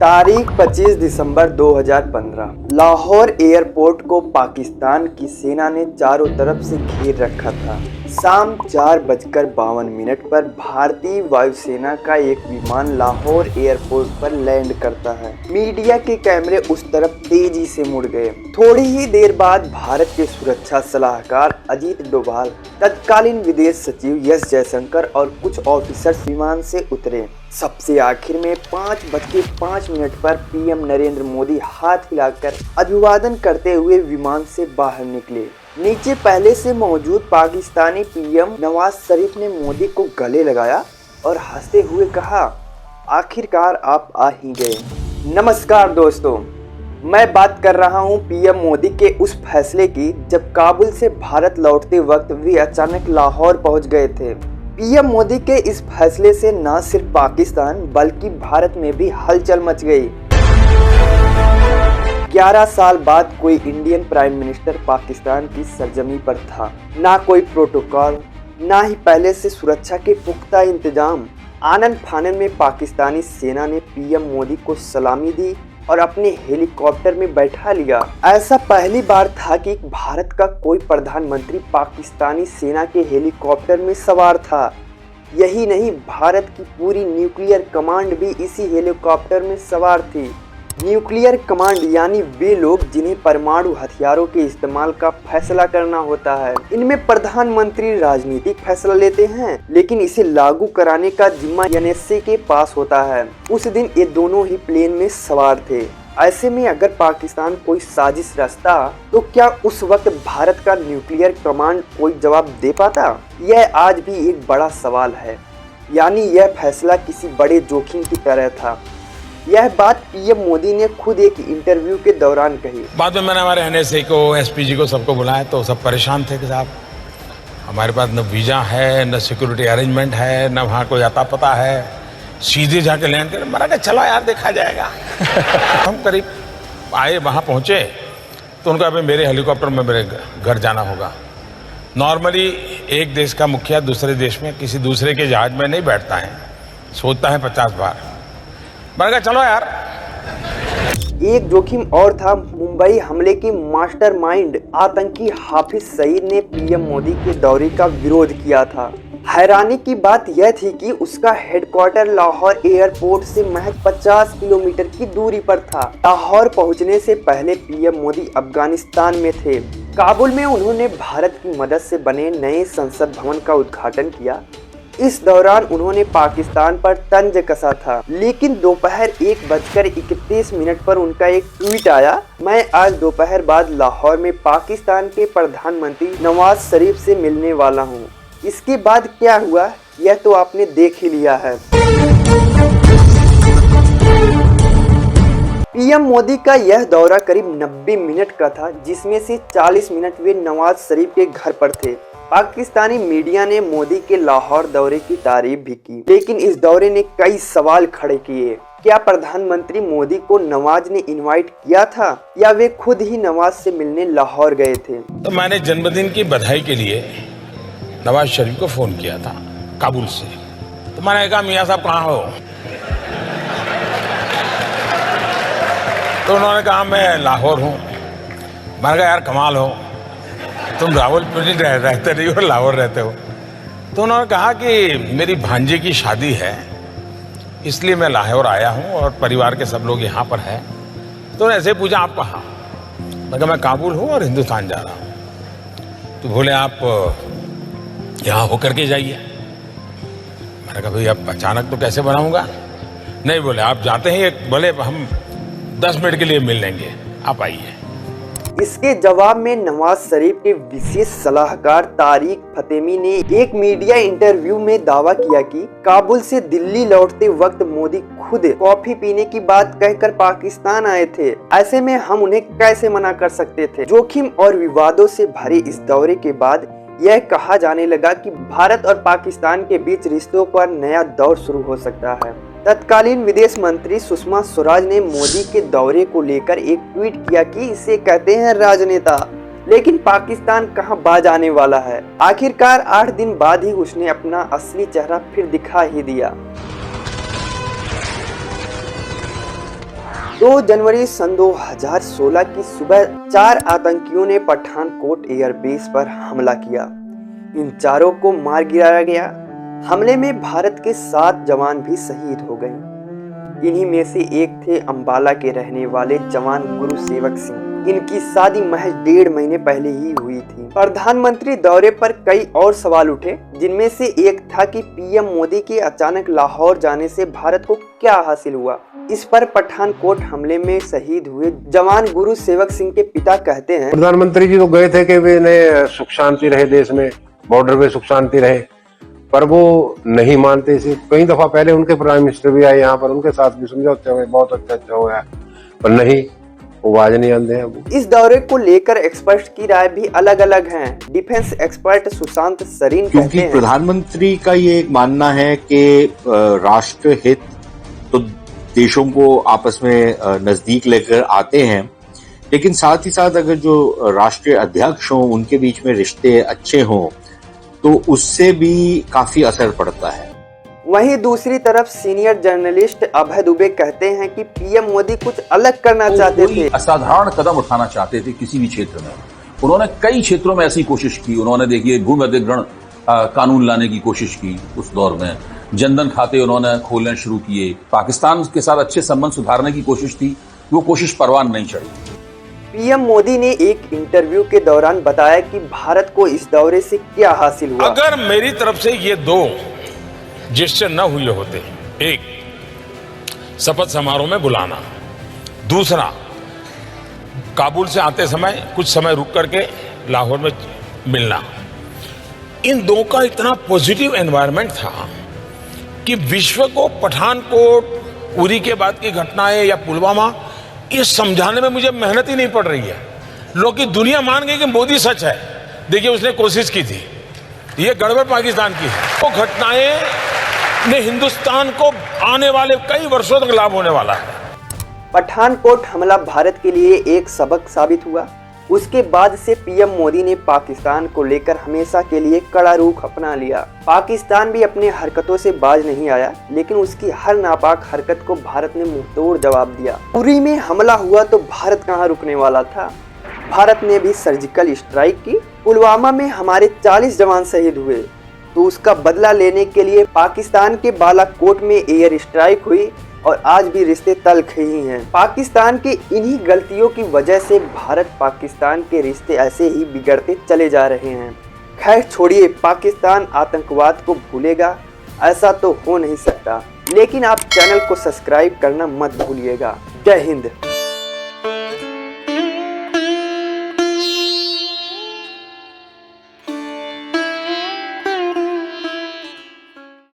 तारीख 25 दिसंबर 2015। लाहौर एयरपोर्ट को पाकिस्तान की सेना ने चारों तरफ से घेर रखा था। शाम 4:52 पर भारतीय वायुसेना का एक विमान लाहौर एयरपोर्ट पर लैंड करता है। मीडिया के कैमरे उस तरफ तेजी से मुड़ गए। थोड़ी ही देर बाद भारत के सुरक्षा सलाहकार अजीत डोभाल, तत्कालीन विदेश सचिव एस जयशंकर और कुछ ऑफिसर्स विमान से उतरे। सबसे आखिर में 5:05 पर पीएम नरेंद्र मोदी हाथ हिलाकर अभिवादन करते हुए विमान से बाहर निकले। नीचे पहले से मौजूद पाकिस्तानी पीएम नवाज शरीफ ने मोदी को गले लगाया और हंसते हुए कहा, आखिरकार आप आ ही गए। नमस्कार दोस्तों, मैं बात कर रहा हूं पीएम मोदी के उस फैसले की जब काबुल से भारत लौटते वक्त वे अचानक लाहौर पहुंच गए थे। पीएम मोदी के इस फैसले से न सिर्फ पाकिस्तान बल्कि भारत में भी हलचल मच गई। 11 साल बाद कोई इंडियन प्राइम मिनिस्टर पाकिस्तान की सरजमी पर था। ना कोई प्रोटोकॉल, ना ही पहले से सुरक्षा के पुख्ता इंतजाम। आनन फानन में पाकिस्तानी सेना ने पीएम मोदी को सलामी दी और अपने हेलीकॉप्टर में बैठा लिया। ऐसा पहली बार था कि भारत का कोई प्रधानमंत्री पाकिस्तानी सेना के हेलीकॉप्टर में सवार था। यही नहीं, भारत की पूरी न्यूक्लियर कमांड भी इसी हेलीकॉप्टर में सवार थी। न्यूक्लियर कमांड यानी वे लोग जिन्हें परमाणु हथियारों के इस्तेमाल का फैसला करना होता है। इनमें प्रधानमंत्री राजनीतिक फैसला लेते हैं, लेकिन इसे लागू कराने का जिम्मा एनएसए के पास होता है। उस दिन ये दोनों ही प्लेन में सवार थे। ऐसे में अगर पाकिस्तान कोई साजिश रचता तो क्या उस वक्त भारत का न्यूक्लियर कमांड कोई जवाब दे पाता? यह आज भी एक बड़ा सवाल है। यानी यह फैसला किसी बड़े जोखिम की तरह था। यह बात पीएम मोदी ने खुद एक इंटरव्यू के दौरान कही। बाद में मैंने हमारे एनएसए को, एसपीजी को, सबको बुलाया तो सब परेशान थे कि साहब हमारे पास न वीज़ा है, न सिक्योरिटी अरेंजमेंट है, न वहाँ कोई अता पता है, सीधे जाके लैंड कर। मैंने कहा चलो यार देखा जाएगा। हम करीब आए, वहाँ पहुँचे तो उनका अभी मेरे हेलीकॉप्टर में मेरे घर जाना होगा। नॉर्मली एक देश का मुखिया दूसरे देश में किसी दूसरे के जहाज में नहीं बैठता है, सोचता है 50 बार। मैंने कहा चलो यार। एक जोखिम और था। मुंबई हमले के मास्टरमाइंड आतंकी हाफिज सईद ने पीएम मोदी के दौरे का विरोध किया था। हैरानी की बात यह थी कि उसका हेडक्वार्टर लाहौर एयरपोर्ट से महज 50 किलोमीटर की दूरी पर था। लाहौर पहुंचने से पहले पीएम मोदी अफगानिस्तान में थे। काबुल में उन्होंने भारत की मदद से बने नए संसद भवन का उद्घाटन किया। इस दौरान उन्होंने पाकिस्तान पर तंज कसा था। लेकिन दोपहर 1:31 पर उनका एक ट्वीट आया, मैं आज दोपहर बाद लाहौर में पाकिस्तान के प्रधानमंत्री नवाज शरीफ से मिलने वाला हूं। इसके बाद क्या हुआ यह तो आपने देख ही लिया है। पीएम मोदी का यह दौरा करीब 90 मिनट का था, जिसमें से 40 मिनट वे नवाज शरीफ के घर पर थे। पाकिस्तानी मीडिया ने मोदी के लाहौर दौरे की तारीफ भी की, लेकिन इस दौरे ने कई सवाल खड़े किए। क्या प्रधानमंत्री मोदी को नवाज ने इनवाइट किया था या वे खुद ही नवाज से मिलने लाहौर गए थे? तो मैंने जन्मदिन की बधाई के लिए नवाज शरीफ को फोन किया था काबुल से। तो मैंने कहा मियाँ साहब कहाँ हो? तो उन्होंने कहा मैं लाहौर हूँ। मैंने कहा यार कमाल हो, तुम रावलपिंडी रहते नहीं हो, लाहौर रहते हो। तो उन्होंने कहा कि मेरी भांजे की शादी है इसलिए मैं लाहौर आया हूँ और परिवार के सब लोग यहाँ पर हैं। तो ऐसे पूछा आप कहाँ? मैं कहा मैं काबुल हूँ और हिंदुस्तान जा रहा हूँ। तो बोले आप यहाँ होकर के जाइए। मैंने कहा भाई अब अचानक तो कैसे बनाऊँगा? नहीं, बोले आप जाते ही बोले हम 10 मिनट के लिए मिल लेंगे, आप आइए। इसके जवाब में नवाज शरीफ के विशेष सलाहकार तारिक फतेमी ने एक मीडिया इंटरव्यू में दावा किया कि काबुल से दिल्ली लौटते वक्त मोदी खुद कॉफी पीने की बात कहकर पाकिस्तान आए थे। ऐसे में हम उन्हें कैसे मना कर सकते थे? जोखिम और विवादों से भरे इस दौरे के बाद यह कहा जाने लगा कि भारत और पाकिस्तान के बीच रिश्तों का नया दौर शुरू हो सकता है। तत्कालीन विदेश मंत्री सुषमा स्वराज ने मोदी के दौरे को लेकर एक ट्वीट किया कि इसे कहते हैं राजनेता। लेकिन पाकिस्तान कहां बाज आने वाला है। आखिरकार 8 दिन बाद ही उसने अपना असली चेहरा फिर दिखा ही दिया। 2 जनवरी सन 2016 की सुबह 4 आतंकियों ने पठानकोट एयरबेस पर हमला किया। इन चारों को मार गिराया गया। हमले में भारत के 7 जवान भी शहीद हो गए। इन्हीं में से एक थे अंबाला के रहने वाले जवान गुरुसेवक सिंह। इनकी शादी महज 1.5 महीने पहले ही हुई थी। प्रधानमंत्री दौरे पर कई और सवाल उठे, जिनमें से एक था कि पीएम मोदी के अचानक लाहौर जाने से भारत को क्या हासिल हुआ। इस पर पठानकोट हमले में शहीद हुए जवान गुरुसेवक सिंह के पिता कहते हैं, प्रधानमंत्री जी तो गए थे कि वे सुख शांति रहे देश में, बॉर्डर पे सुख शांति रहे, पर वो नहीं मानते इसे। कई दफा पहले उनके प्राइम मिनिस्टर भी आए यहाँ पर, उनके साथ भी समझौते हुए बहुत अच्छा हुआ, पर नहीं, वो आवाज नहीं आते हैं। इस दौरे को लेकर एक्सपर्ट की राय भी अलग अलग है। डिफेंस एक्सपर्ट सुशांत सरीन कहते हैं, प्रधानमंत्री का ये एक मानना है कि राष्ट्र हित तो देशों को आपस में नजदीक लेकर आते हैं, लेकिन साथ ही साथ अगर जो राष्ट्रीय अध्यक्ष हों उनके बीच में रिश्ते अच्छे हों तो उससे भी काफी असर पड़ता है। वहीं दूसरी तरफ सीनियर जर्नलिस्ट अभय दुबे कहते हैं कि पीएम मोदी कुछ अलग करना चाहते थे। असाधारण कदम उठाना चाहते थे किसी भी क्षेत्र में। उन्होंने कई क्षेत्रों में ऐसी कोशिश की। उन्होंने देखिए भूमि अधिग्रहण कानून लाने की कोशिश की उस दौर में, जनधन खाते उन्होंने खोलने शुरू किए, पाकिस्तान के साथ अच्छे संबंध सुधारने की कोशिश थी, वो कोशिश परवान नहीं चढ़ी। पीएम मोदी ने एक इंटरव्यू के दौरान बताया कि भारत को इस दौरे से क्या हासिल हुआ। अगर मेरी तरफ से ये 2 जेस्चर न हुए होते, एक शपथ समारोह में बुलाना, दूसरा काबुल से आते समय कुछ समय रुक करके लाहौर में मिलना, इन 2 का इतना पॉजिटिव एनवायरनमेंट था कि विश्व को पठानकोट, उरी के बाद की घटनाएं या पुलवामा, ये समझाने में मुझे मेहनत ही नहीं पड़ रही है। लोग की दुनिया मान गई कि मोदी सच है। देखिए उसने कोशिश की थी, ये गड़बड़ पाकिस्तान की है। वो घटनाएं ने हिंदुस्तान को आने वाले कई वर्षों तक लाभ होने वाला है। पठानकोट हमला भारत के लिए एक सबक साबित हुआ। उसके बाद से पीएम मोदी ने पाकिस्तान को लेकर हमेशा के लिए कड़ा रुख अपना लिया। पाकिस्तान भी अपने हरकतों से बाज नहीं आया, लेकिन उसकी हर नापाक हरकत को भारत ने मुंहतोड़ जवाब दिया। उरी में हमला हुआ तो भारत कहां रुकने वाला था। भारत ने भी सर्जिकल स्ट्राइक की। पुलवामा में हमारे 40 जवान शहीद हुए, तो उसका बदला लेने के लिए पाकिस्तान के बालाकोट में एयर स्ट्राइक हुई और आज भी रिश्ते तल्ख ही हैं। पाकिस्तान के इन्हीं गलतियों की वजह से भारत पाकिस्तान के रिश्ते ऐसे ही बिगड़ते चले जा रहे हैं। खैर छोड़िए, पाकिस्तान आतंकवाद को भूलेगा ऐसा तो हो नहीं सकता, लेकिन आप चैनल को सब्सक्राइब करना मत भूलिएगा। जय हिंद।